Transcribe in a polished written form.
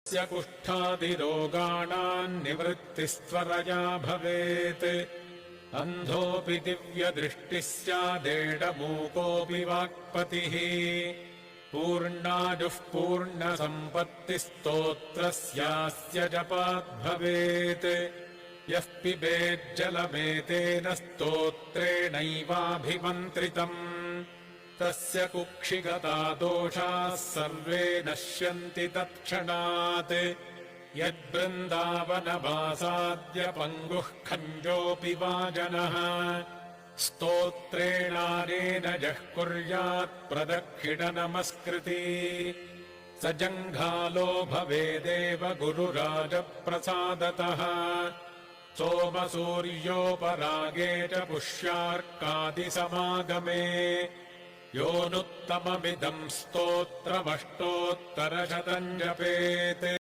स्य कुष्ठादिरोगाणाम् निवृत्तिस्त्वरया भवेत् अन्धोऽपि दिव्यदृष्टिः स्यादेडमूकोऽपि वाक्पतिः पूर्णायुः पूर्णसम्पत्तिस्तोत्रस्यास्य जपाद्भवेत् यः पिबेज्जलमेतेन स्तोत्रेणैवाभिमन्त्रितम् तस्य कुक्षिगता दोषाः सर्वे नश्यन्ति तत्क्षणात् यद्वृन्दावनवासाद्य पङ्गुः खञ्जोऽपि वा जनः स्तोत्रेणानेन यः कुर्यात् प्रदक्षिणनमस्कृती स जङ्घालो भवेदेव गुरुराजप्रसादतः सोमसूर्योपरागे च पुष्यार्कादिसमागमे योऽनुत्तममिदम् स्तोत्रमष्टोत्तरशतम् जपेत्।